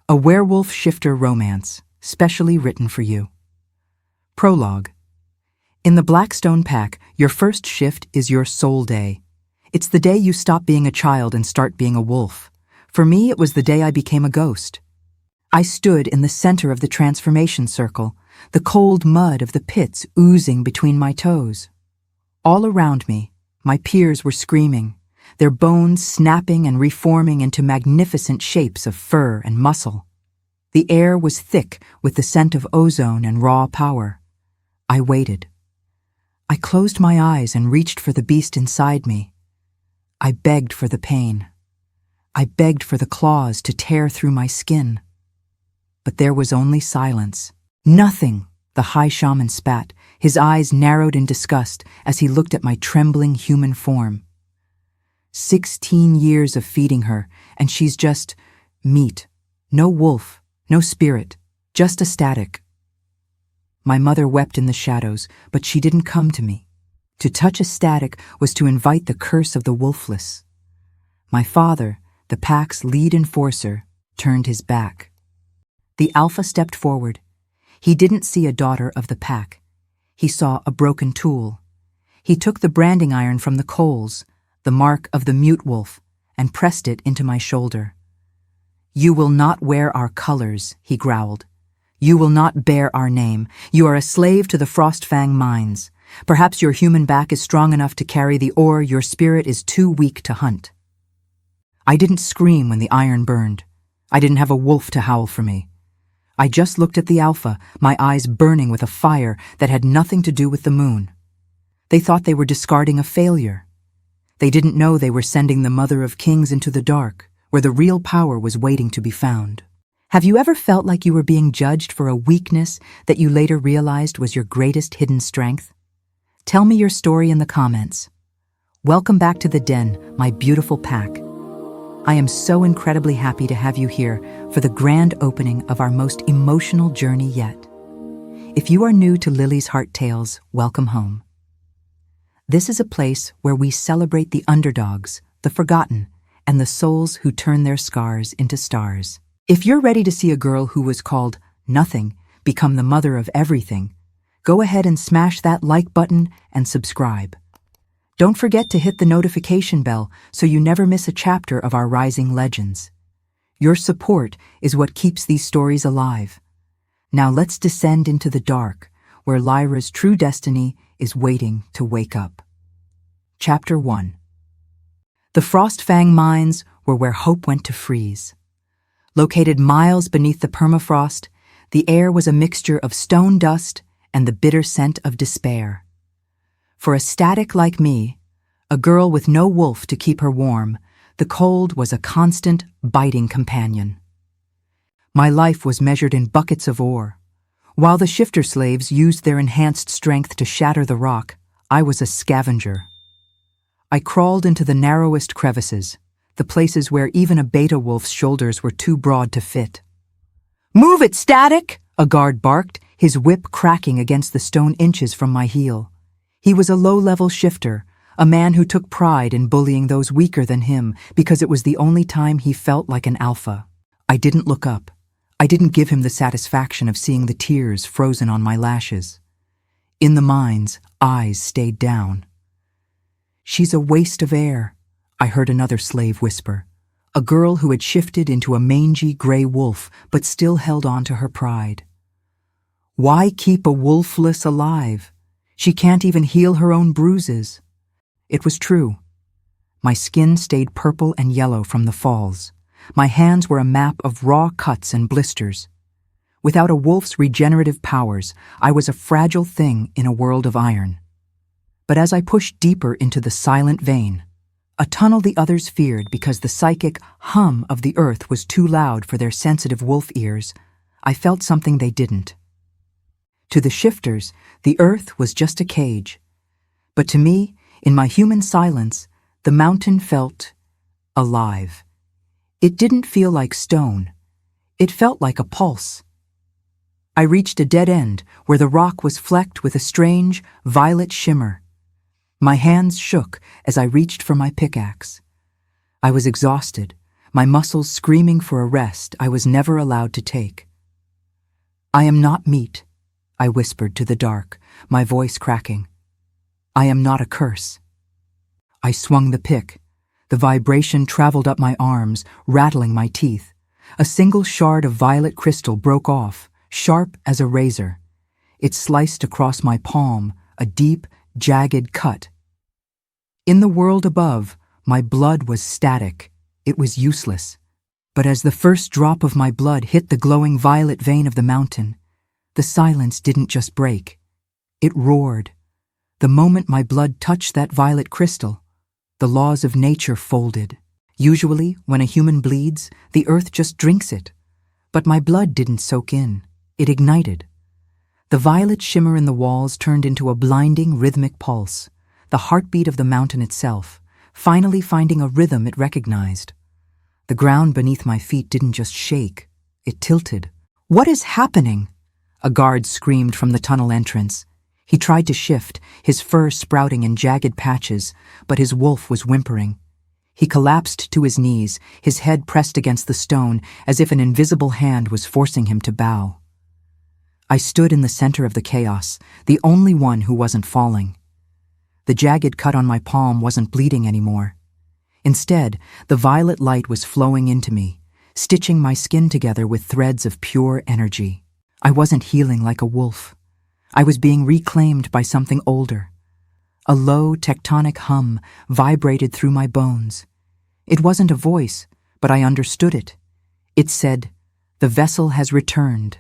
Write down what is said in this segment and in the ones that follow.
A werewolf shifter romance, specially written for you. Prologue. In the Blackstone Pack, your first shift is your soul day. It's the day you stop being a child and start being a wolf. For me, it was the day I became a ghost. I stood in the center of the transformation circle, the cold mud of the pits oozing between my toes. All around me, my peers were screaming, their bones snapping and reforming into magnificent shapes of fur and muscle. The air was thick with the scent of ozone and raw power. I waited. I closed my eyes and reached for the beast inside me. I begged for the pain. I begged for the claws to tear through my skin. But there was only silence. Nothing, the high shaman spat, his eyes narrowed in disgust as he looked at my trembling human form. 16 years of feeding her, and she's just meat. No wolf, no spirit, just a static. My mother wept in the shadows, but she didn't come to me. To touch a static was to invite the curse of the Wolfless. My father, the pack's lead enforcer, turned his back. The alpha stepped forward. He didn't see a daughter of the pack. He saw a broken tool. He took the branding iron from the coals, the mark of the mute wolf, and pressed it into my shoulder. "You will not wear our colors," he growled. "You will not bear our name. You are a slave to the Frost-Fang Mines. Perhaps your human back is strong enough to carry the ore, your spirit is too weak to hunt." I didn't scream when the iron burned. I didn't have a wolf to howl for me. I just looked at the alpha, my eyes burning with a fire that had nothing to do with the moon. They thought they were discarding a failure. They didn't know they were sending the Mother of Kings into the dark, where the real power was waiting to be found. Have you ever felt like you were being judged for a weakness that you later realized was your greatest hidden strength? Tell me your story in the comments. Welcome back to the den, my beautiful pack. I am so incredibly happy to have you here for the grand opening of our most emotional journey yet. If you are new to Lily's Heart Tales, welcome home. This is a place where we celebrate the underdogs, the forgotten, and the souls who turn their scars into stars. If you're ready to see a girl who was called nothing become the mother of everything, go ahead and smash that like button and subscribe. Don't forget to hit the notification bell so you never miss a chapter of our rising legends. Your support is what keeps these stories alive. Now let's descend into the dark, where Lyra's true destiny is waiting to wake up. Chapter 1. The Frost-Fang Mines were where hope went to freeze. Located miles beneath the permafrost, the air was a mixture of stone dust and the bitter scent of despair. For a static like me, a girl with no wolf to keep her warm, the cold was a constant, biting companion. My life was measured in buckets of ore. While the shifter slaves used their enhanced strength to shatter the rock, I was a scavenger. I crawled into the narrowest crevices, the places where even a beta wolf's shoulders were too broad to fit. "Move it, static!" a guard barked, his whip cracking against the stone inches from my heel. He was a low-level shifter, a man who took pride in bullying those weaker than him because it was the only time he felt like an alpha. I didn't look up. I didn't give him the satisfaction of seeing the tears frozen on my lashes. In the mines, eyes stayed down. "She's a waste of air," I heard another slave whisper, a girl who had shifted into a mangy gray wolf but still held on to her pride. "Why keep a wolfless alive? She can't even heal her own bruises." It was true. My skin stayed purple and yellow from the falls. My hands were a map of raw cuts and blisters. Without a wolf's regenerative powers, I was a fragile thing in a world of iron. But as I pushed deeper into the silent vein, a tunnel the others feared because the psychic hum of the earth was too loud for their sensitive wolf ears, I felt something they didn't. To the shifters, the earth was just a cage. But to me, in my human silence, the mountain felt alive. It didn't feel like stone. It felt like a pulse. I reached a dead end where the rock was flecked with a strange, violet shimmer. My hands shook as I reached for my pickaxe. I was exhausted, my muscles screaming for a rest I was never allowed to take. "I am not meat," I whispered to the dark, my voice cracking. "I am not a curse." I swung the pick. The vibration traveled up my arms, rattling my teeth. A single shard of violet crystal broke off, sharp as a razor. It sliced across my palm, a deep, jagged cut. In the world above, my blood was static. It was useless. But as the first drop of my blood hit the glowing violet vein of the mountain, the silence didn't just break. It roared. The moment my blood touched that violet crystal, the laws of nature folded. Usually, when a human bleeds, the earth just drinks it. But my blood didn't soak in. It ignited. The violet shimmer in the walls turned into a blinding rhythmic pulse, the heartbeat of the mountain itself, finally finding a rhythm it recognized. The ground beneath my feet didn't just shake, it tilted. "What is happening?" A guard screamed from the tunnel entrance. He tried to shift, his fur sprouting in jagged patches, but his wolf was whimpering. He collapsed to his knees, his head pressed against the stone as if an invisible hand was forcing him to bow. I stood in the center of the chaos, the only one who wasn't falling. The jagged cut on my palm wasn't bleeding anymore. Instead, the violet light was flowing into me, stitching my skin together with threads of pure energy. I wasn't healing like a wolf. I was being reclaimed by something older. A low, tectonic hum vibrated through my bones. It wasn't a voice, but I understood it. It said, "The vessel has returned.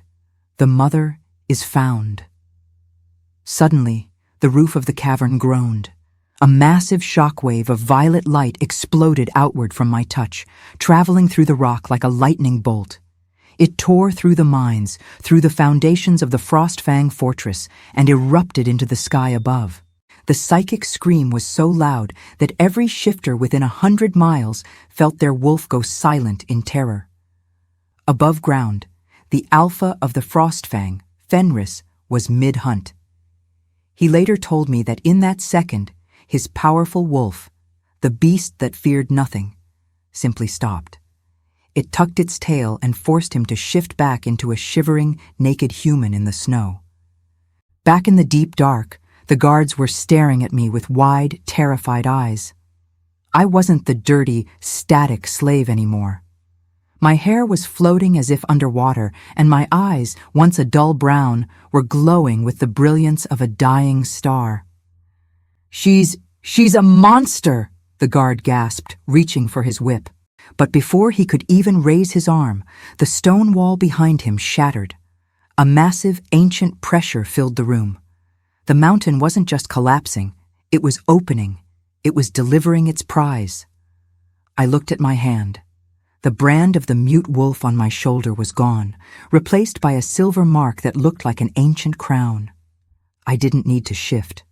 The mother is found." Suddenly, the roof of the cavern groaned. A massive shockwave of violet light exploded outward from my touch, traveling through the rock like a lightning bolt. It tore through the mines, through the foundations of the Frost-Fang fortress, and erupted into the sky above. The psychic scream was so loud that every shifter within 100 miles felt their wolf go silent in terror. Above ground, the alpha of the Frost-Fang, Fenris, was mid-hunt. He later told me that in that second, his powerful wolf, the beast that feared nothing, simply stopped. It tucked its tail and forced him to shift back into a shivering, naked human in the snow. Back in the deep dark, the guards were staring at me with wide, terrified eyes. I wasn't the dirty, static slave anymore. My hair was floating as if underwater, and my eyes, once a dull brown, were glowing with the brilliance of a dying star. She's a monster!" the guard gasped, reaching for his whip. But before he could even raise his arm, the stone wall behind him shattered. A massive, ancient pressure filled the room. The mountain wasn't just collapsing, it was opening. It was delivering its prize. I looked at my hand. The brand of the mute wolf on my shoulder was gone, replaced by a silver mark that looked like an ancient crown. I didn't need to shift.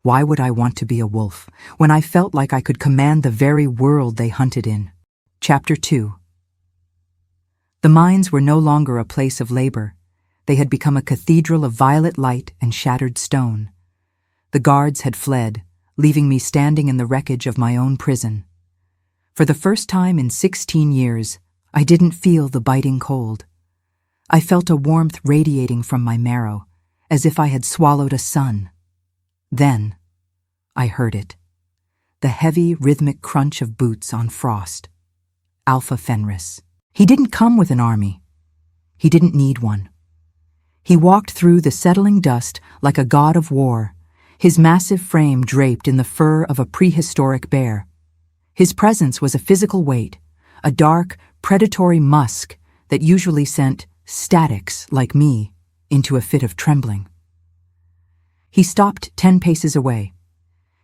Why would I want to be a wolf, when I felt like I could command the very world they hunted in? Chapter 2. The mines were no longer a place of labor. They had become a cathedral of violet light and shattered stone. The guards had fled, leaving me standing in the wreckage of my own prison. For the first time in 16 years, I didn't feel the biting cold. I felt a warmth radiating from my marrow, as if I had swallowed a sun. Then, I heard it. The heavy, rhythmic crunch of boots on frost. Alpha Fenris. He didn't come with an army. He didn't need one. He walked through the settling dust like a god of war, his massive frame draped in the fur of a prehistoric bear. His presence was a physical weight, a dark, predatory musk that usually sent statics like me into a fit of trembling. He stopped 10 paces away.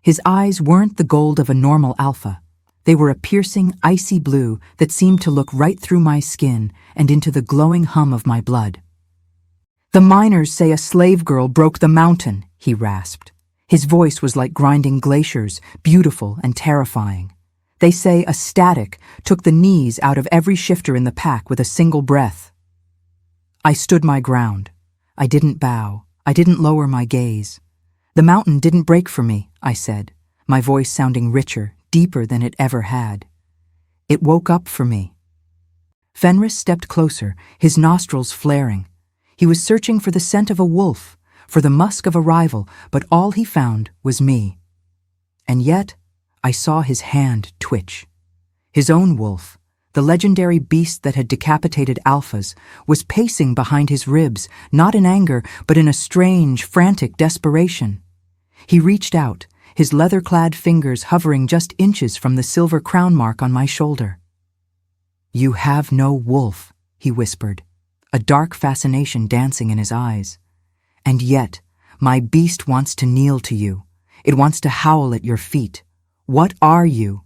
His eyes weren't the gold of a normal alpha. They were a piercing, icy blue that seemed to look right through my skin and into the glowing hum of my blood. "The miners say a slave girl broke the mountain," he rasped. His voice was like grinding glaciers, beautiful and terrifying. "They say a static took the knees out of every shifter in the pack with a single breath." I stood my ground. I didn't bow. I didn't lower my gaze. "The mountain didn't break for me," I said, my voice sounding richer, deeper than it ever had. "It woke up for me." Fenris stepped closer, his nostrils flaring. He was searching for the scent of a wolf, for the musk of a rival, but all he found was me. And yet, I saw his hand twitch. His own wolf, the legendary beast that had decapitated alphas, was pacing behind his ribs, not in anger, but in a strange, frantic desperation. He reached out, his leather-clad fingers hovering just inches from the silver crown mark on my shoulder. "You have no wolf," he whispered, a dark fascination dancing in his eyes. "And yet, my beast wants to kneel to you. It wants to howl at your feet. What are you?"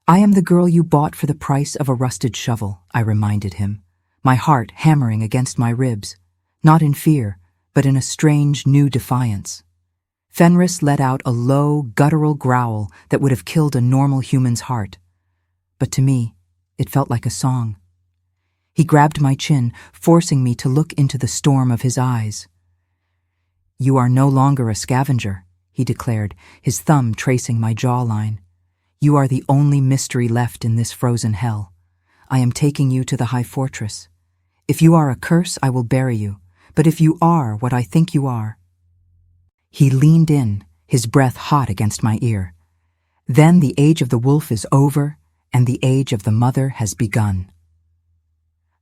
"I am the girl you bought for the price of a rusted shovel," I reminded him, my heart hammering against my ribs, not in fear, but in a strange new defiance. Fenris let out a low, guttural growl that would have killed a normal human's heart. But to me, it felt like a song. He grabbed my chin, forcing me to look into the storm of his eyes. "You are no longer a scavenger," he declared, his thumb tracing my jawline. "You are the only mystery left in this frozen hell. I am taking you to the high fortress. If you are a curse, I will bury you, but if you are what I think you are—" He leaned in, his breath hot against my ear. "Then the age of the wolf is over, and the age of the mother has begun."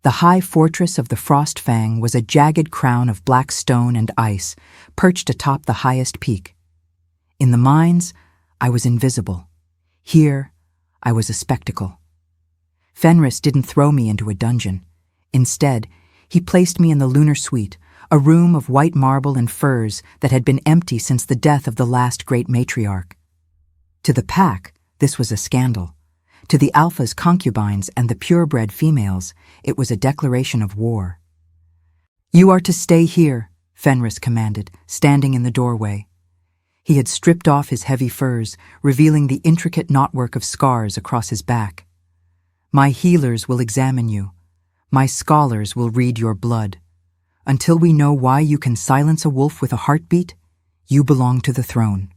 The high fortress of the Frost-Fang was a jagged crown of black stone and ice, perched atop the highest peak. In the mines, I was invisible. Here, I was a spectacle. Fenris didn't throw me into a dungeon. Instead, he placed me in the lunar suite, a room of white marble and furs that had been empty since the death of the last great matriarch. To the pack, this was a scandal. To the alpha's concubines and the purebred females, it was a declaration of war. "You are to stay here," Fenris commanded, standing in the doorway. He had stripped off his heavy furs, revealing the intricate knotwork of scars across his back. "My healers will examine you. My scholars will read your blood. Until we know why you can silence a wolf with a heartbeat, you belong to the throne."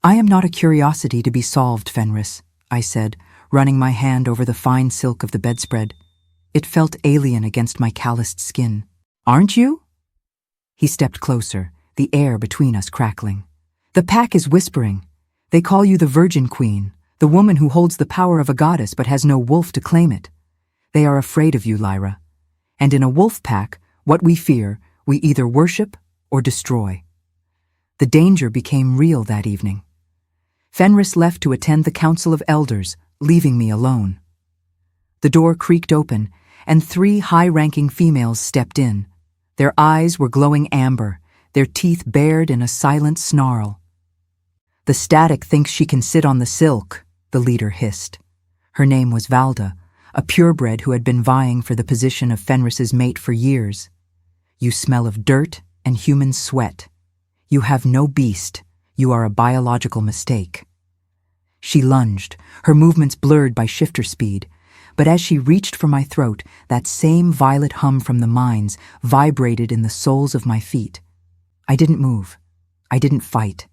"I am not a curiosity to be solved, Fenris," I said, running my hand over the fine silk of the bedspread. It felt alien against my calloused skin. "Aren't you?" He stepped closer, the air between us crackling. "The pack is whispering. They call you the Virgin Queen, the woman who holds the power of a goddess but has no wolf to claim it. They are afraid of you, Lyra. And in a wolf pack, what we fear, we either worship or destroy." The danger became real that evening. Fenris left to attend the Council of Elders, leaving me alone. The door creaked open, and 3 high-ranking females stepped in. Their eyes were glowing amber, their teeth bared in a silent snarl. "The static thinks she can sit on the silk," the leader hissed. Her name was Valda, a purebred who had been vying for the position of Fenris's mate for years. "You smell of dirt and human sweat. You have no beast. You are a biological mistake." She lunged, her movements blurred by shifter speed, but as she reached for my throat, that same violet hum from the mines vibrated in the soles of my feet. I didn't move. I didn't fight.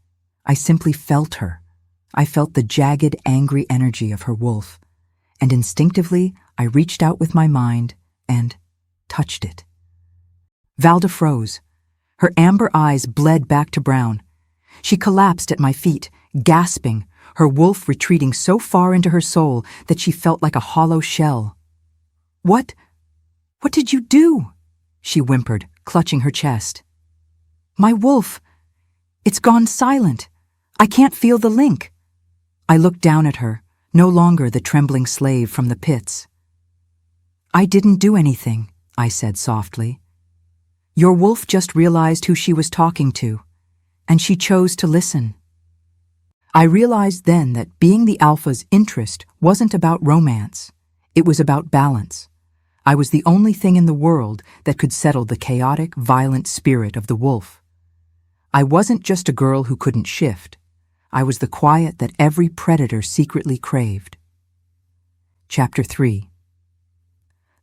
I simply felt her. I felt the jagged, angry energy of her wolf, and instinctively I reached out with my mind and touched it. Valda froze. Her amber eyes bled back to brown. She collapsed at my feet, gasping, her wolf retreating so far into her soul that she felt like a hollow shell. What did you do?" she whimpered, clutching her chest. "My wolf. It's gone silent. I can't feel the link." I looked down at her, no longer the trembling slave from the pits. "I didn't do anything," I said softly. "Your wolf just realized who she was talking to, and she chose to listen." I realized then that being the alpha's interest wasn't about romance. It was about balance. I was the only thing in the world that could settle the chaotic, violent spirit of the wolf. I wasn't just a girl who couldn't shift. I was the quiet that every predator secretly craved. Chapter 3.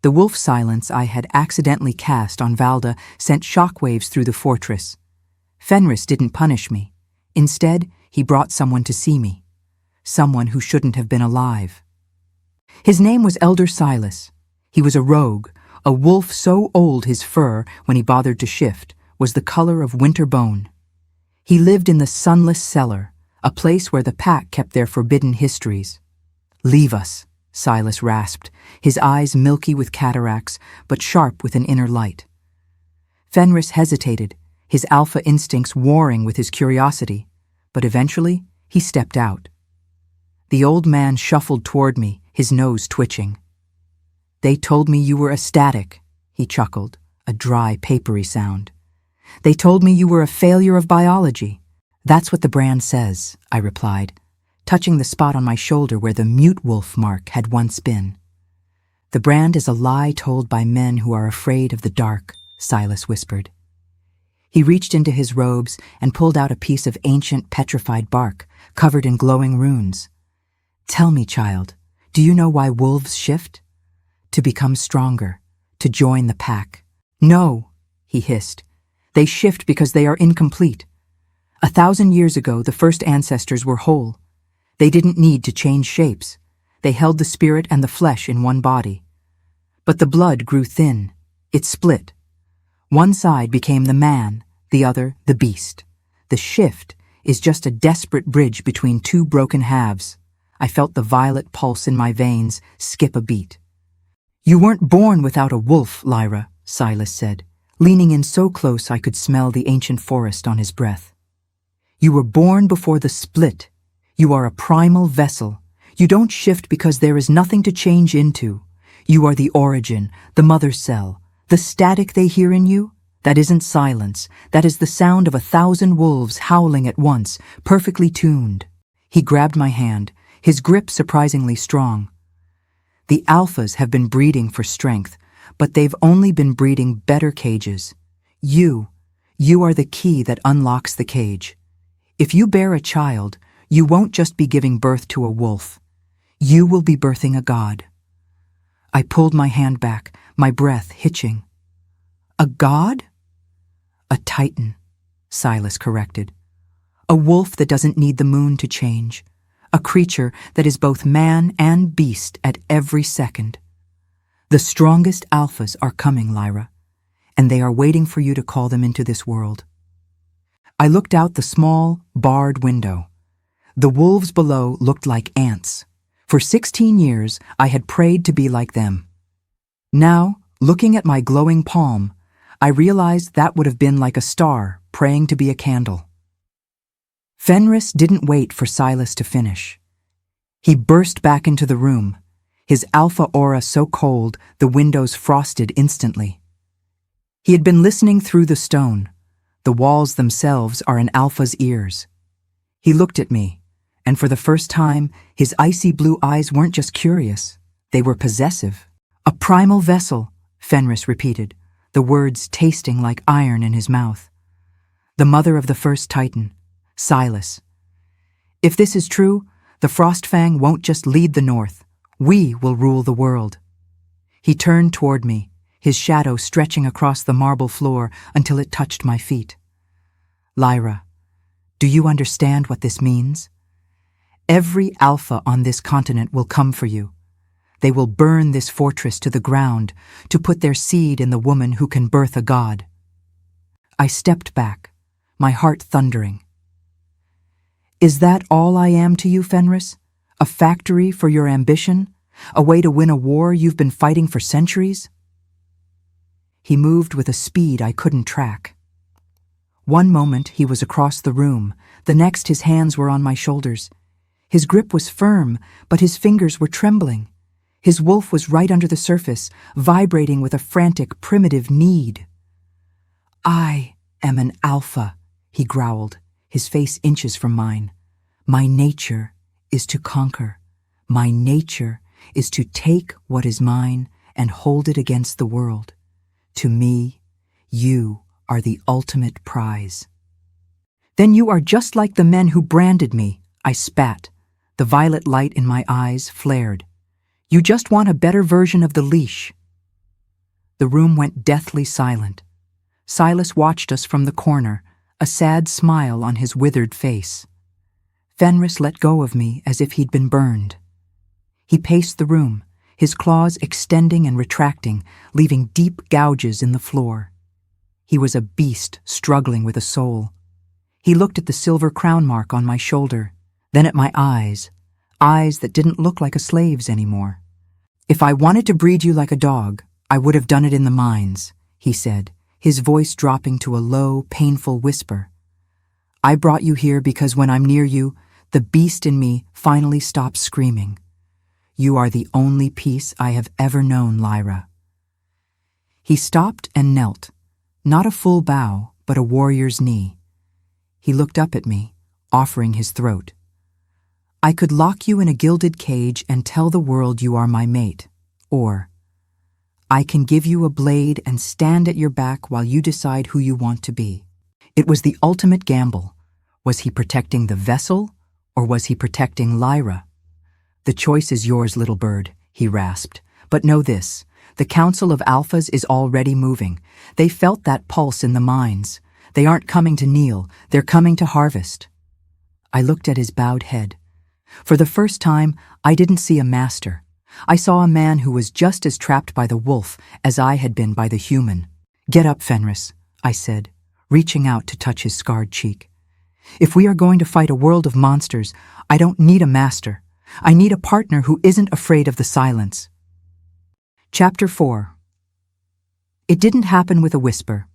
The wolf silence I had accidentally cast on Valda sent shockwaves through the fortress. Fenris didn't punish me. Instead, he brought someone to see me. Someone who shouldn't have been alive. His name was Elder Silas. He was a rogue, a wolf so old his fur, when he bothered to shift, was the color of winter bone. He lived in the sunless cellar, a place where the pack kept their forbidden histories. "Leave us," Silas rasped, his eyes milky with cataracts, but sharp with an inner light. Fenris hesitated, his alpha instincts warring with his curiosity, but eventually he stepped out. The old man shuffled toward me, his nose twitching. "They told me you were ecstatic," he chuckled, a dry, papery sound. "They told me you were a failure of biology." "That's what the brand says," I replied, touching the spot on my shoulder where the mute wolf mark had once been. "The brand is a lie told by men who are afraid of the dark," Silas whispered. He reached into his robes and pulled out a piece of ancient petrified bark, covered in glowing runes. "Tell me, child, do you know why wolves shift? To become stronger, to join the pack." "No," he hissed. "They shift because they are incomplete. 1,000 years ago, the first ancestors were whole. They didn't need to change shapes. They held the spirit and the flesh in one body. But the blood grew thin. It split. One side became the man, the other the beast. The shift is just a desperate bridge between two broken halves." I felt the violet pulse in my veins skip a beat. "You weren't born without a wolf, Lyra," Silas said, leaning in so close I could smell the ancient forest on his breath. "You were born before the split. You are a primal vessel. You don't shift because there is nothing to change into. You are the origin, the mother cell. The static they hear in you, that isn't silence. That is the sound of 1,000 wolves howling at once, perfectly tuned." He grabbed my hand, his grip surprisingly strong. "The alphas have been breeding for strength, but they've only been breeding better cages. You are the key that unlocks the cage. If you bear a child, you won't just be giving birth to a wolf. You will be birthing a god." I pulled my hand back, my breath hitching. "A god?" "A titan," Silas corrected. "A wolf that doesn't need the moon to change. A creature that is both man and beast at every second. The strongest alphas are coming, Lyra, and they are waiting for you to call them into this world." I looked out the small, barred window. The wolves below looked like ants. For 16 years, I had prayed to be like them. Now, looking at my glowing palm, I realized that would have been like a star praying to be a candle. Fenris didn't wait for Silas to finish. He burst back into the room, his alpha aura so cold the windows frosted instantly. He had been listening through the stone. The walls themselves are an alpha's ears. He looked at me, and for the first time, his icy blue eyes weren't just curious, they were possessive. "A primal vessel," Fenris repeated, the words tasting like iron in his mouth. "The mother of the first titan, Silas. If this is true, the Frost-Fang won't just lead the North. We will rule the world." He turned toward me, his shadow stretching across the marble floor until it touched my feet. "Lyra, do you understand what this means? Every alpha on this continent will come for you. They will burn this fortress to the ground to put their seed in the woman who can birth a god." I stepped back, my heart thundering. "Is that all I am to you, Fenris? A factory for your ambition? A way to win a war you've been fighting for centuries?" He moved with a speed I couldn't track. One moment he was across the room, the next his hands were on my shoulders. His grip was firm, but his fingers were trembling. His wolf was right under the surface, vibrating with a frantic, primitive need. "I am an alpha," he growled, his face inches from mine. "My nature is to conquer. My nature is to take what is mine and hold it against the world. To me, you are the ultimate prize." "Then you are just like the men who branded me," I spat. The violet light in my eyes flared. "You just want a better version of the leash." The room went deathly silent. Silas watched us from the corner, a sad smile on his withered face. Fenris let go of me as if he'd been burned. He paced the room, his claws extending and retracting, leaving deep gouges in the floor. He was a beast struggling with a soul. He looked at the silver crown mark on my shoulder, then at my eyes that didn't look like a slave's anymore. "If I wanted to breed you like a dog, I would have done it in the mines," he said, his voice dropping to a low, painful whisper. "I brought you here because when I'm near you, the beast in me finally stops screaming. You are the only peace I have ever known, Lyra." He stopped and knelt, not a full bow, but a warrior's knee. He looked up at me, offering his throat. "I could lock you in a gilded cage and tell the world you are my mate, or I can give you a blade and stand at your back while you decide who you want to be." It was the ultimate gamble. Was he protecting the vessel, or was he protecting Lyra? "The choice is yours, little bird," he rasped. "But know this, the Council of Alphas is already moving. They felt that pulse in the mines. They aren't coming to kneel, they're coming to harvest." I looked at his bowed head. For the first time, I didn't see a master. I saw a man who was just as trapped by the wolf as I had been by the human. "Get up, Fenris," I said, reaching out to touch his scarred cheek. "If we are going to fight a world of monsters, I don't need a master. I need a partner who isn't afraid of the silence." Chapter 4. It didn't happen with a whisper.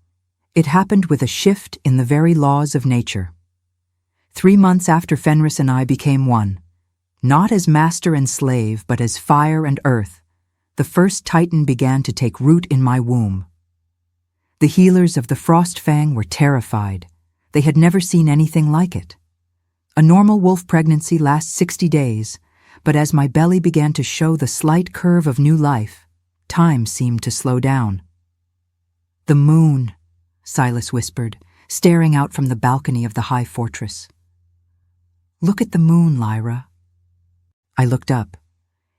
It happened with a shift in the very laws of nature. 3 months after Fenris and I became one, not as master and slave, but as fire and earth, the first titan began to take root in my womb. The healers of the Frost-Fang were terrified. They had never seen anything like it. A normal wolf pregnancy lasts 60 days, but as my belly began to show the slight curve of new life, time seemed to slow down. "The moon," Silas whispered, staring out from the balcony of the high fortress. "Look at the moon, Lyra." I looked up.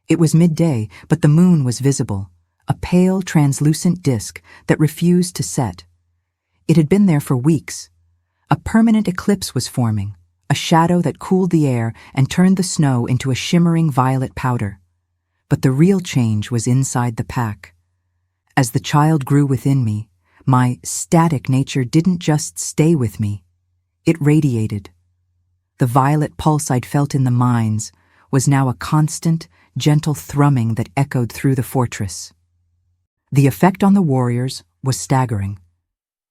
It was midday, but the moon was visible, a pale, translucent disk that refused to set. It had been there for weeks. A permanent eclipse was forming, a shadow that cooled the air and turned the snow into a shimmering violet powder. But the real change was inside the pack. As the child grew within me, my static nature didn't just stay with me. It radiated. The violet pulse I'd felt in the mines was now a constant, gentle thrumming that echoed through the fortress. The effect on the warriors was staggering.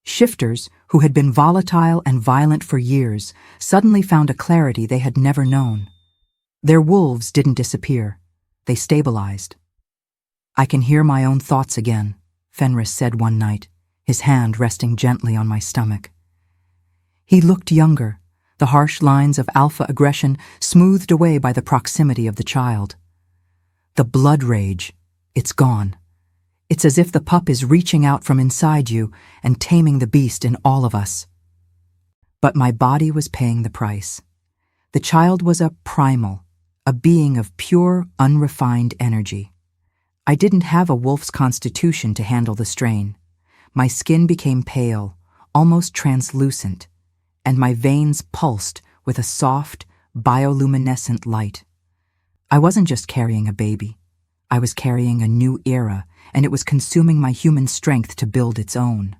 Shifters, who had been volatile and violent for years, suddenly found a clarity they had never known. Their wolves didn't disappear. They stabilized. "I can hear my own thoughts again," Fenris said one night, his hand resting gently on my stomach. He looked younger, the harsh lines of alpha aggression smoothed away by the proximity of the child. "The blood rage, it's gone. It's as if the pup is reaching out from inside you and taming the beast in all of us." But my body was paying the price. The child was a primal, a being of pure, unrefined energy. I didn't have a wolf's constitution to handle the strain. My skin became pale, almost translucent, and my veins pulsed with a soft, bioluminescent light. I wasn't just carrying a baby. I was carrying a new era, and it was consuming my human strength to build its own.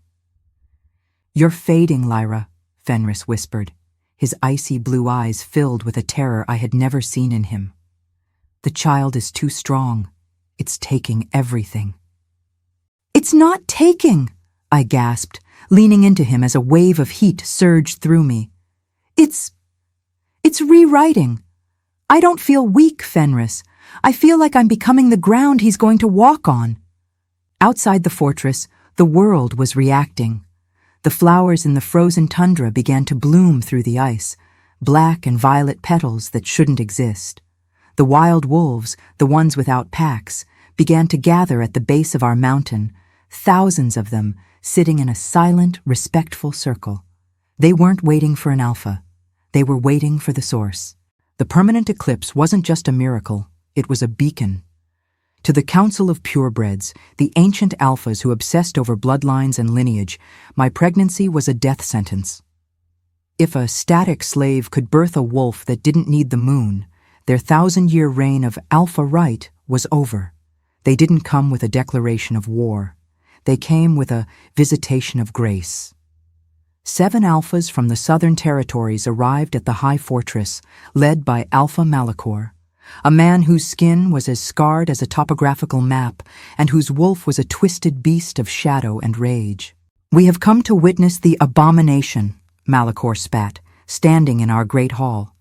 "You're fading, Lyra," Fenris whispered, his icy blue eyes filled with a terror I had never seen in him. "The child is too strong. It's taking everything." "It's not taking," I gasped, leaning into him as a wave of heat surged through me. It's rewriting. I don't feel weak, Fenris. I feel like I'm becoming the ground he's going to walk on." Outside the fortress, the world was reacting. The flowers in the frozen tundra began to bloom through the ice, black and violet petals that shouldn't exist. The wild wolves, the ones without packs, began to gather at the base of our mountain, thousands of them sitting in a silent, respectful circle. They weren't waiting for an alpha. They were waiting for the source. The permanent eclipse wasn't just a miracle, it was a beacon. To the Council of Purebreds, the ancient alphas who obsessed over bloodlines and lineage, my pregnancy was a death sentence. If a static slave could birth a wolf that didn't need the moon, their 1,000-year reign of alpha right was over. They didn't come with a declaration of war. They came with a visitation of grace. 7 alphas from the southern territories arrived at the high fortress, led by Alpha Malachor, a man whose skin was as scarred as a topographical map and whose wolf was a twisted beast of shadow and rage. "We have come to witness the abomination," Malachor spat, standing in our great hall.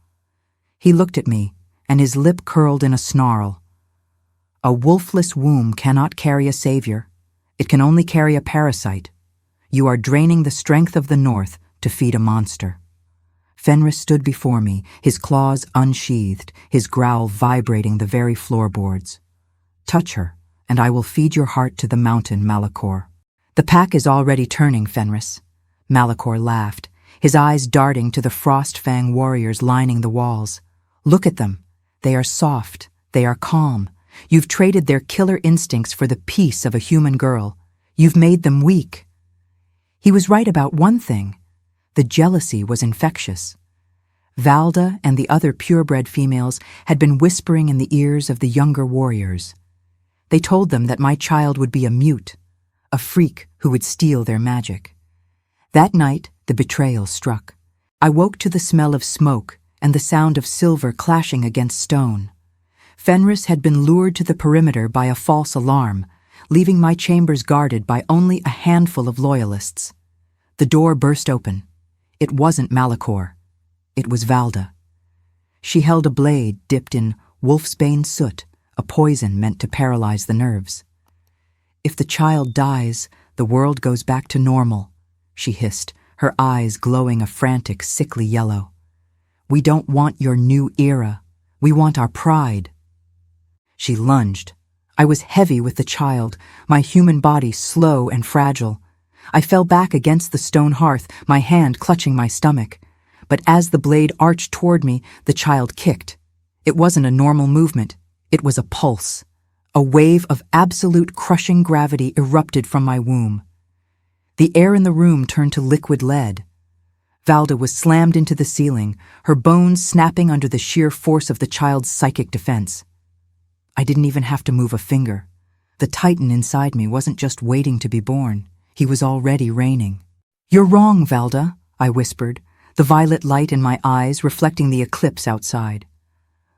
He looked at me, and his lip curled in a snarl. "A wolfless womb cannot carry a savior. It can only carry a parasite. You are draining the strength of the North to feed a monster." Fenris stood before me, his claws unsheathed, his growl vibrating the very floorboards. "Touch her, and I will feed your heart to the mountain, Malachor." "The pack is already turning, Fenris." Malachor laughed, his eyes darting to the Frost-Fang warriors lining the walls. "Look at them. They are soft. They are calm. You've traded their killer instincts for the peace of a human girl. You've made them weak." He was right about one thing. The jealousy was infectious. Valda and the other purebred females had been whispering in the ears of the younger warriors. They told them that my child would be a mute, a freak who would steal their magic. That night, the betrayal struck. I woke to the smell of smoke and the sound of silver clashing against stone. Fenris had been lured to the perimeter by a false alarm, leaving my chambers guarded by only a handful of loyalists. The door burst open. It wasn't Malachor. It was Valda. She held a blade dipped in wolfsbane soot, a poison meant to paralyze the nerves. "If the child dies, the world goes back to normal," she hissed, her eyes glowing a frantic, sickly yellow. "We don't want your new era. We want our pride." She lunged. I was heavy with the child, my human body slow and fragile. I fell back against the stone hearth, my hand clutching my stomach. But as the blade arched toward me, the child kicked. It wasn't a normal movement. It was a pulse. A wave of absolute crushing gravity erupted from my womb. The air in the room turned to liquid lead. Valda was slammed into the ceiling, her bones snapping under the sheer force of the child's psychic defense. I didn't even have to move a finger. The titan inside me wasn't just waiting to be born. He was already reigning. "You're wrong, Valda," I whispered, the violet light in my eyes reflecting the eclipse outside.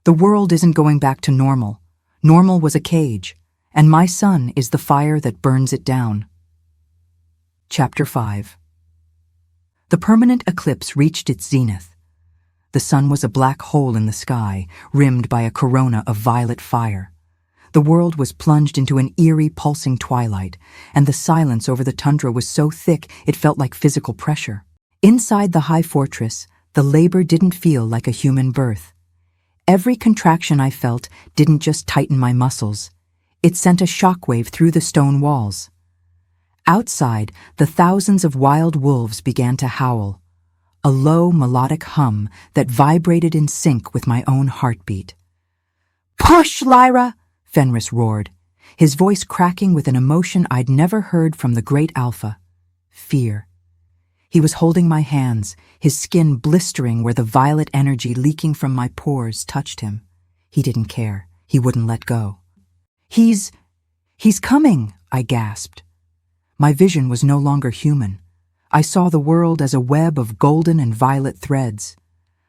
"The world isn't going back to normal. Normal was a cage, and my son is the fire that burns it down." Chapter 5. The permanent eclipse reached its zenith. The sun was a black hole in the sky, rimmed by a corona of violet fire. The world was plunged into an eerie, pulsing twilight, and the silence over the tundra was so thick it felt like physical pressure. Inside the high fortress, the labor didn't feel like a human birth. Every contraction I felt didn't just tighten my muscles. It sent a shockwave through the stone walls. Outside, the thousands of wild wolves began to howl, a low, melodic hum that vibrated in sync with my own heartbeat. "Push, Lyra!" Fenris roared, his voice cracking with an emotion I'd never heard from the great Alpha: fear. He was holding my hands, his skin blistering where the violet energy leaking from my pores touched him. He didn't care. He wouldn't let go. He's coming," I gasped. My vision was no longer human. I saw the world as a web of golden and violet threads.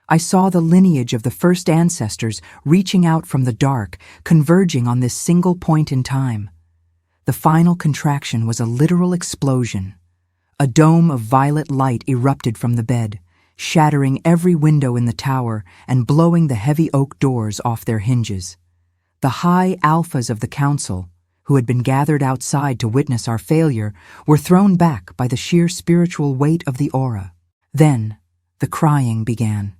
I saw the lineage of the first ancestors reaching out from the dark, converging on this single point in time. The final contraction was a literal explosion. A dome of violet light erupted from the bed, shattering every window in the tower and blowing the heavy oak doors off their hinges. The high alphas of the council, who had been gathered outside to witness our failure, were thrown back by the sheer spiritual weight of the aura. Then, the crying began.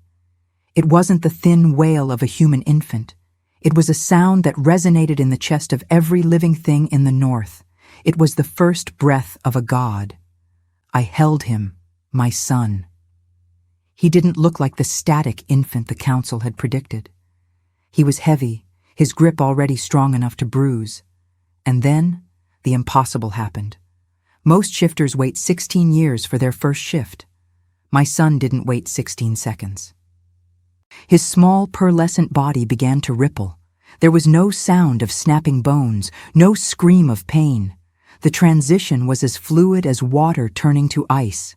It wasn't the thin wail of a human infant. It was a sound that resonated in the chest of every living thing in the north. It was the first breath of a god. I held him, my son. He didn't look like the static infant the council had predicted. He was heavy, his grip already strong enough to bruise. And then, the impossible happened. Most shifters wait 16 years for their first shift. My son didn't wait 16 seconds. His small, pearlescent body began to ripple. There was no sound of snapping bones, no scream of pain. The transition was as fluid as water turning to ice.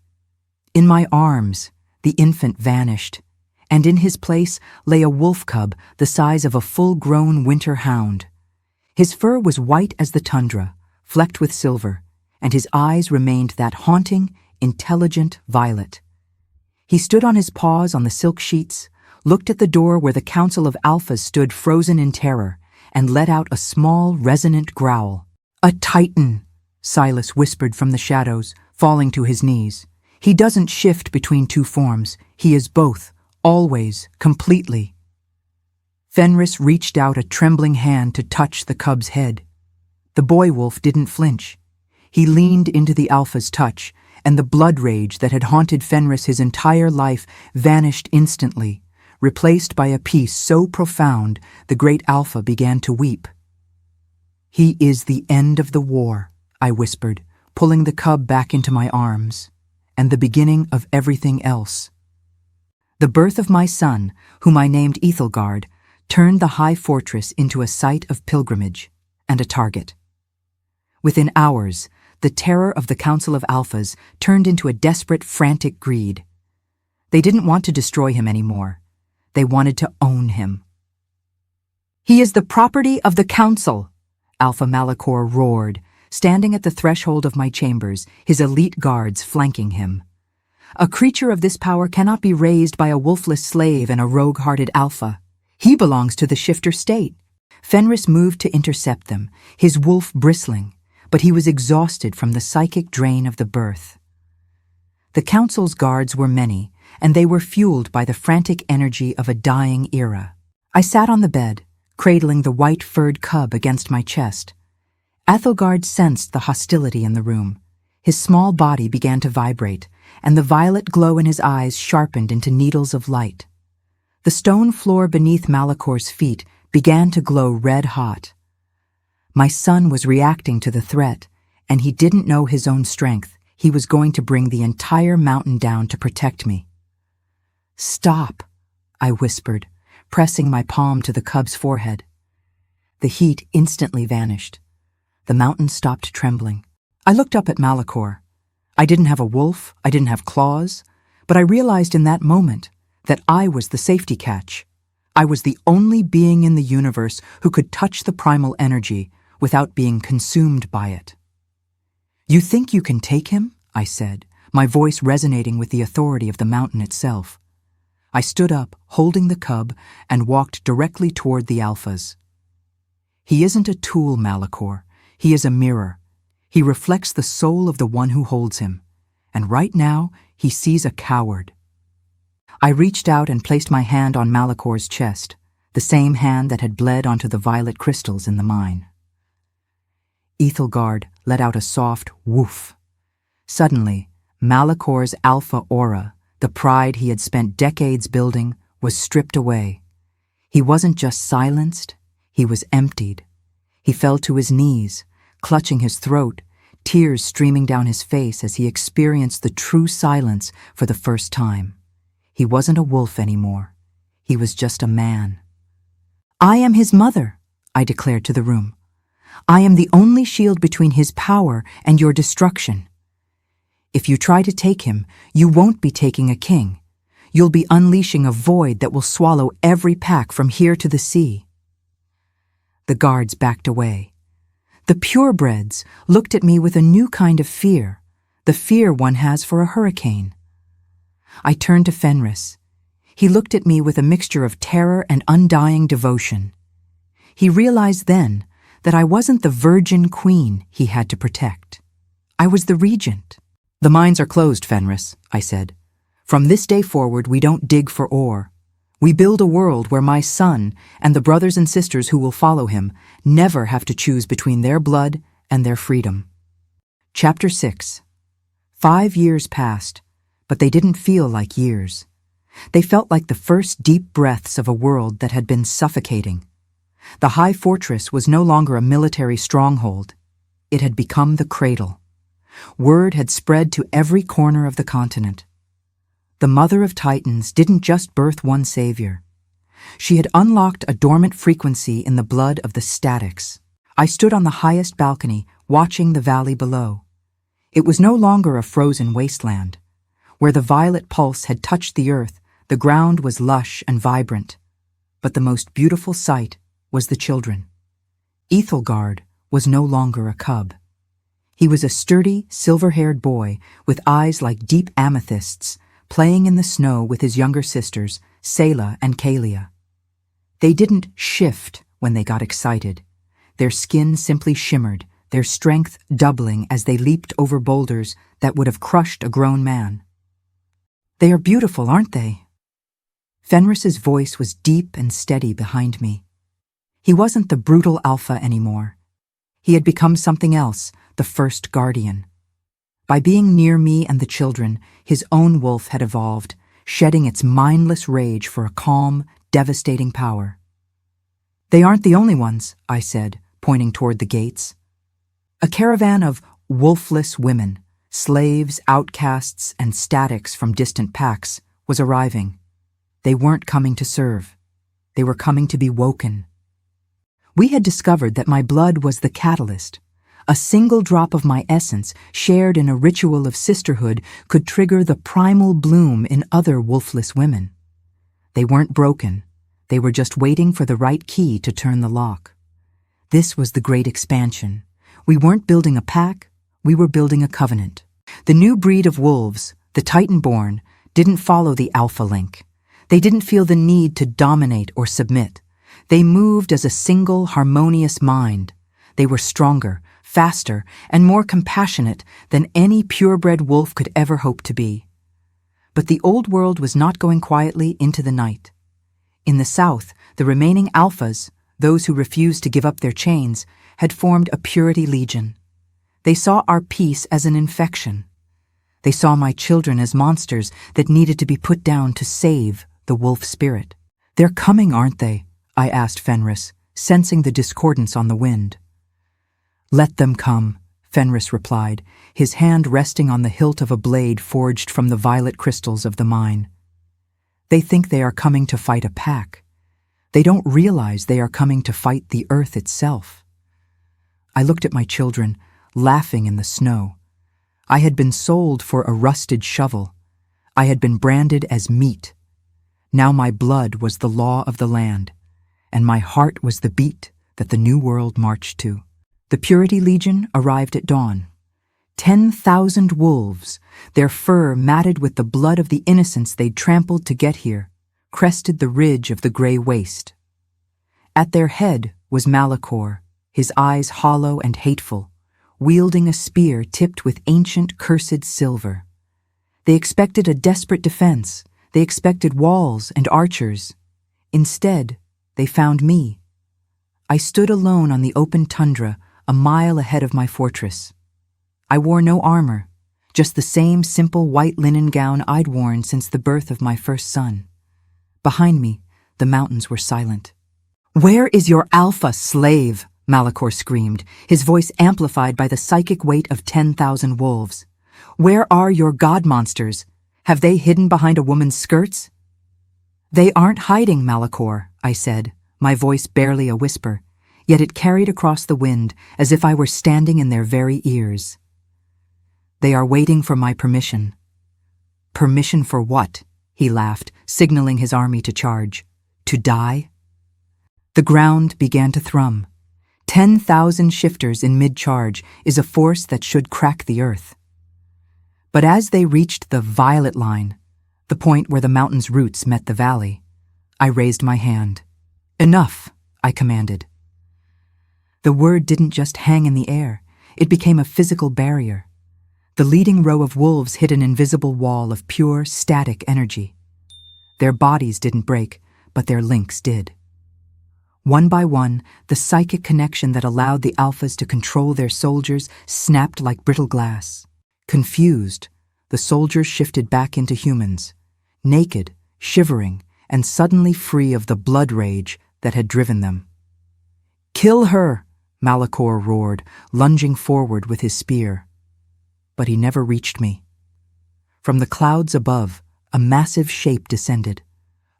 In my arms, the infant vanished, and in his place lay a wolf cub the size of a full-grown winter hound. His fur was white as the tundra, flecked with silver, and his eyes remained that haunting, intelligent violet. He stood on his paws on the silk sheets, looked at the door where the Council of Alphas stood frozen in terror, and let out a small, resonant growl. "A Titan," Silas whispered from the shadows, falling to his knees. "He doesn't shift between two forms. He is both, always, completely." Fenris reached out a trembling hand to touch the cub's head. The boy wolf didn't flinch. He leaned into the alpha's touch, and the blood rage that had haunted Fenris his entire life vanished instantly, replaced by a peace so profound the great alpha began to weep. "He is the end of the war," I whispered, pulling the cub back into my arms, "and the beginning of everything else." The birth of my son, whom I named Ethelgard, turned the high fortress into a site of pilgrimage and a target. Within hours, the terror of the Council of Alphas turned into a desperate, frantic greed. They didn't want to destroy him anymore. They wanted to own him. "He is the property of the Council," Alpha Malachor roared, standing at the threshold of my chambers, his elite guards flanking him. "A creature of this power cannot be raised by a wolfless slave and a rogue-hearted alpha. He belongs to the shifter state." Fenris moved to intercept them, his wolf bristling, but he was exhausted from the psychic drain of the birth. The Council's guards were many, and they were fueled by the frantic energy of a dying era. I sat on the bed, cradling the white-furred cub against my chest. Ethelgard sensed the hostility in the room. His small body began to vibrate, and the violet glow in his eyes sharpened into needles of light. The stone floor beneath Malachor's feet began to glow red-hot. My son was reacting to the threat, and he didn't know his own strength. He was going to bring the entire mountain down to protect me. "Stop," I whispered, pressing my palm to the cub's forehead. The heat instantly vanished. The mountain stopped trembling. I looked up at Malachor. I didn't have a wolf, I didn't have claws, but I realized in that moment that I was the safety catch. I was the only being in the universe who could touch the primal energy without being consumed by it. "You think you can take him?" I said, my voice resonating with the authority of the mountain itself. I stood up, holding the cub, and walked directly toward the alphas. "He isn't a tool, Malachor. He is a mirror. He reflects the soul of the one who holds him, and right now he sees a coward." I reached out and placed my hand on Malachor's chest, the same hand that had bled onto the violet crystals in the mine. Ethelgard let out a soft woof. Suddenly, Malachor's alpha aura, the pride he had spent decades building, was stripped away. He wasn't just silenced, he was emptied. He fell to his knees, clutching his throat, tears streaming down his face as he experienced the true silence for the first time. He wasn't a wolf anymore. He was just a man. "I am his mother," I declared to the room. "I am the only shield between his power and your destruction. If you try to take him, you won't be taking a king. You'll be unleashing a void that will swallow every pack from here to the sea." The guards backed away. The Purebreds looked at me with a new kind of fear, the fear one has for a hurricane. I turned to Fenris. He looked at me with a mixture of terror and undying devotion. He realized then that I wasn't the virgin queen he had to protect. I was the regent. "The mines are closed, Fenris," I said. "From this day forward, we don't dig for ore. We build a world where my son and the brothers and sisters who will follow him never have to choose between their blood and their freedom." Chapter 6. 5 years passed, but they didn't feel like years. They felt like the first deep breaths of a world that had been suffocating. The high fortress was no longer a military stronghold. It had become the cradle. Word had spread to every corner of the continent. The Mother of Titans didn't just birth one savior. She had unlocked a dormant frequency in the blood of the statics. I stood on the highest balcony, watching the valley below. It was no longer a frozen wasteland. Where the violet pulse had touched the earth, the ground was lush and vibrant. But the most beautiful sight was the children. Ethelgard was no longer a cub. He was a sturdy, silver-haired boy with eyes like deep amethysts, playing in the snow with his younger sisters, Selah and Kalia. They didn't shift when they got excited. Their skin simply shimmered, their strength doubling as they leaped over boulders that would have crushed a grown man. "They are beautiful, aren't they?" Fenris's voice was deep and steady behind me. He wasn't the brutal alpha anymore. He had become something else, the first guardian. By being near me and the children, his own wolf had evolved, shedding its mindless rage for a calm, devastating power. "They aren't the only ones," I said, pointing toward the gates. A caravan of wolfless women, slaves, outcasts, and statics from distant packs, was arriving. They weren't coming to serve. They were coming to be woken. We had discovered that my blood was the catalyst. A single drop of my essence, shared in a ritual of sisterhood, could trigger the primal bloom in other wolfless women. They weren't broken. They were just waiting for the right key to turn the lock. This was the great expansion. We weren't building a pack, we were building a covenant. The new breed of wolves, the Titan-born, didn't follow the alpha link. They didn't feel the need to dominate or submit. They moved as a single, harmonious mind. They were stronger, faster, and more compassionate than any purebred wolf could ever hope to be. But the old world was not going quietly into the night. In the south, the remaining alphas, those who refused to give up their chains, had formed a purity legion. They saw our peace as an infection. They saw my children as monsters that needed to be put down to save the wolf spirit. "They're coming, aren't they?" I asked Fenris, sensing the discordance on the wind. "Let them come," Fenris replied, his hand resting on the hilt of a blade forged from the violet crystals of the mine. "They think they are coming to fight a pack. They don't realize they are coming to fight the earth itself." I looked at my children, laughing in the snow. I had been sold for a rusted shovel. I had been branded as meat. Now my blood was the law of the land, and my heart was the beat that the new world marched to. The Purity Legion arrived at dawn. 10,000 wolves, their fur matted with the blood of the innocents they'd trampled to get here, crested the ridge of the gray waste. At their head was Malachor, his eyes hollow and hateful, wielding a spear tipped with ancient cursed silver. They expected a desperate defense. They expected walls and archers. Instead, they found me. I stood alone on the open tundra, a mile ahead of my fortress. I wore no armor, just the same simple white linen gown I'd worn since the birth of my first son. Behind me, the mountains were silent. "Where is your alpha slave?" Malachor screamed, his voice amplified by the psychic weight of 10,000 wolves. "Where are your god monsters? Have they hidden behind a woman's skirts?" "They aren't hiding, Malachor," I said, my voice barely a whisper, yet it carried across the wind as if I were standing in their very ears. "They are waiting for my permission." "Permission for what?" he laughed, signaling his army to charge. "To die?" The ground began to thrum. 10,000 shifters in mid-charge is a force that should crack the earth. But as they reached the violet line, the point where the mountain's roots met the valley, I raised my hand. "Enough," I commanded. The word didn't just hang in the air, it became a physical barrier. The leading row of wolves hit an invisible wall of pure, static energy. Their bodies didn't break, but their links did. One by one, the psychic connection that allowed the alphas to control their soldiers snapped like brittle glass. Confused, the soldiers shifted back into humans, naked, shivering, and suddenly free of the blood rage that had driven them. "Kill her!" Malachor roared, lunging forward with his spear. But he never reached me. From the clouds above, a massive shape descended.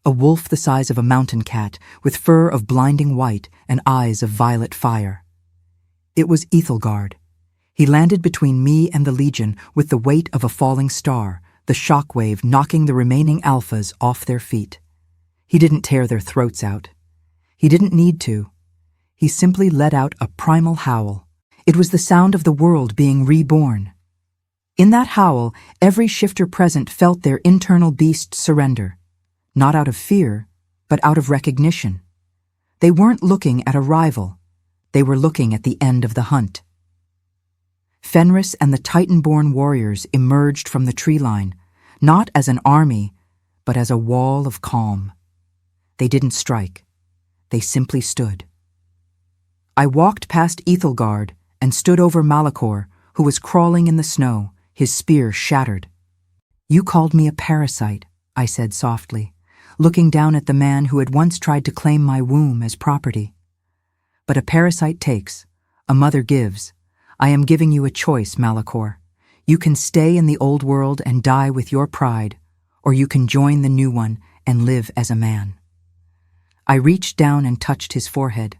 a wolf the size of a mountain cat, with fur of blinding white and eyes of violet fire. It was Ethelgard. He landed between me and the Legion with the weight of a falling star, the shockwave knocking the remaining alphas off their feet. He didn't tear their throats out. He didn't need to. He simply let out a primal howl. It was the sound of the world being reborn. In that howl, every shifter present felt their internal beast surrender, not out of fear, but out of recognition. They weren't looking at a rival. They were looking at the end of the hunt. Fenris and the Titan-born warriors emerged from the tree line, not as an army, but as a wall of calm. They didn't strike. They simply stood. I walked past Ethelgard and stood over Malachor, who was crawling in the snow, his spear shattered. "You called me a parasite," I said softly, looking down at the man who had once tried to claim my womb as property. "But a parasite takes, a mother gives. I am giving you a choice, Malachor. You can stay in the old world and die with your pride, or you can join the new one and live as a man." I reached down and touched his forehead.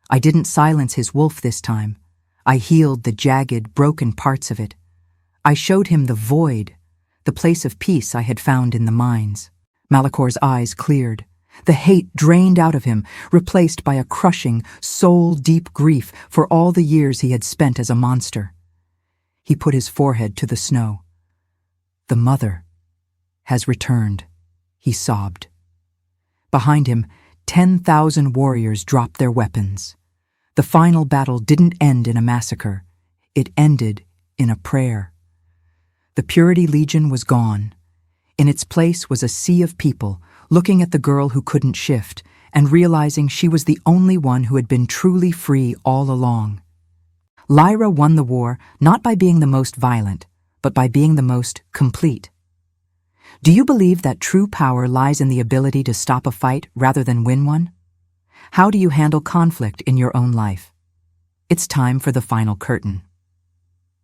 I didn't silence his wolf this time. I healed the jagged, broken parts of it. I showed him the void, the place of peace I had found in the mines. Malachor's eyes cleared. The hate drained out of him, replaced by a crushing, soul-deep grief for all the years he had spent as a monster. He put his forehead to the snow. "The mother has returned," he sobbed. Behind him, 10,000 warriors dropped their weapons. The final battle didn't end in a massacre. It ended in a prayer. The Purity Legion was gone. In its place was a sea of people, looking at the girl who couldn't shift and realizing she was the only one who had been truly free all along. Lyra won the war not by being the most violent, but by being the most complete. Do you believe that true power lies in the ability to stop a fight rather than win one? How do you handle conflict in your own life? It's time for the final curtain.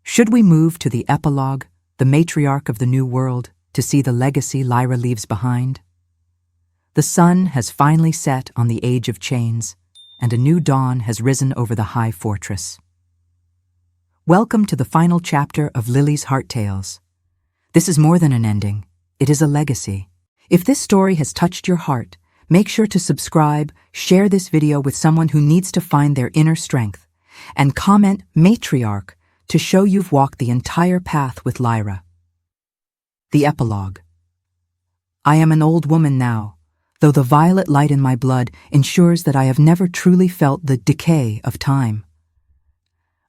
Should we move to the epilogue, the matriarch of the new world, to see the legacy Lyra leaves behind? The sun has finally set on the age of chains, and a new dawn has risen over the high fortress. Welcome to the final chapter of Lily's Heart Tales. This is more than an ending. It is a legacy. If this story has touched your heart, make sure to subscribe, share this video with someone who needs to find their inner strength, and comment matriarch to show you've walked the entire path with Lyra. The epilogue. I am an old woman now, though the violet light in my blood ensures that I have never truly felt the decay of time.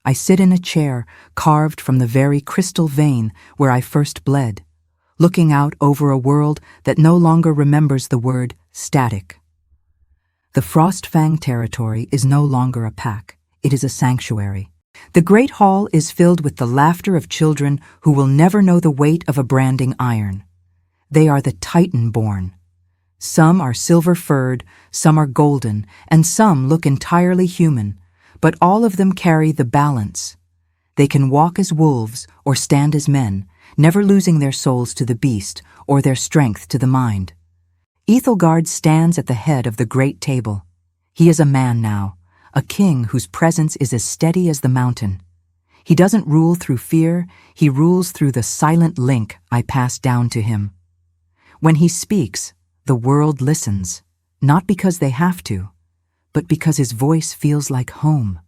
I sit in a chair carved from the very crystal vein where I first bled, looking out over a world that no longer remembers the word static. The Frost-Fang territory is no longer a pack, it is a sanctuary. The Great Hall is filled with the laughter of children who will never know the weight of a branding iron. They are the Titan-born. Some are silver-furred, some are golden, and some look entirely human, but all of them carry the balance. They can walk as wolves or stand as men, never losing their souls to the beast or their strength to the mind. Ethelgard stands at the head of the great table. He is a man now, a king whose presence is as steady as the mountain. He doesn't rule through fear, he rules through the silent link I pass down to him. When he speaks, the world listens, not because they have to, but because his voice feels like home.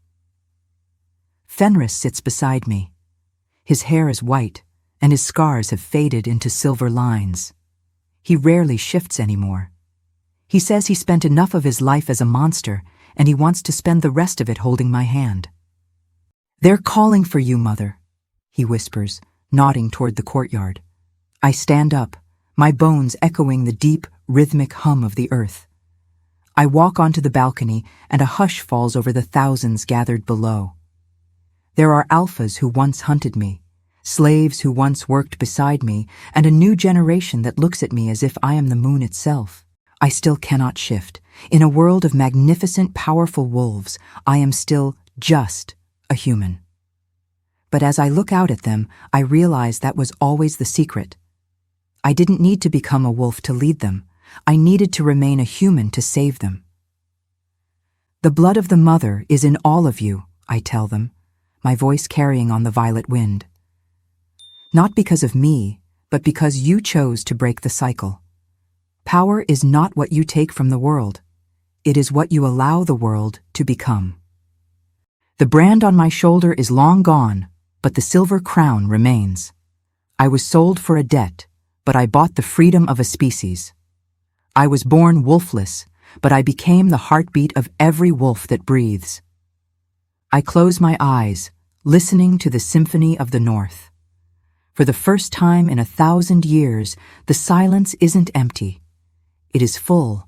Fenris sits beside me. His hair is white, and his scars have faded into silver lines. He rarely shifts anymore. He says he spent enough of his life as a monster, and he wants to spend the rest of it holding my hand. "They're calling for you, Mother," he whispers, nodding toward the courtyard. I stand up, my bones echoing the deep, rhythmic hum of the earth. I walk onto the balcony, and a hush falls over the thousands gathered below. There are alphas who once hunted me, slaves who once worked beside me, and a new generation that looks at me as if I am the moon itself. I still cannot shift. In a world of magnificent, powerful wolves, I am still just a human. But as I look out at them, I realize that was always the secret. I didn't need to become a wolf to lead them. I needed to remain a human to save them. The blood of the mother is in all of you, I tell them, my voice carrying on the violet wind. Not because of me, but because you chose to break the cycle. Power is not what you take from the world. It is what you allow the world to become. The brand on my shoulder is long gone, but the silver crown remains. I was sold for a debt, but I bought the freedom of a species. I was born wolfless, but I became the heartbeat of every wolf that breathes. I close my eyes, listening to the symphony of the North. For the first time in 1,000 years, the silence isn't empty. It is full.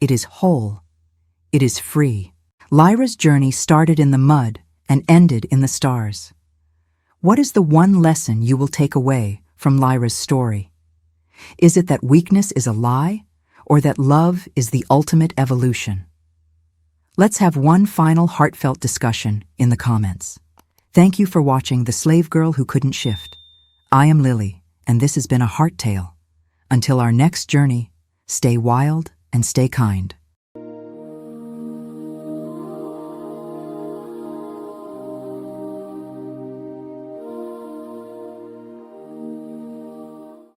It is whole. It is free. Lyra's journey started in the mud and ended in the stars. What is the one lesson you will take away from Lyra's story? Is it that weakness is a lie, or that love is the ultimate evolution? Let's have one final heartfelt discussion in the comments. Thank you for watching The Slave Girl Who Couldn't Shift. I am Lily, and this has been a Heart Tale. Until our next journey, stay wild and stay kind.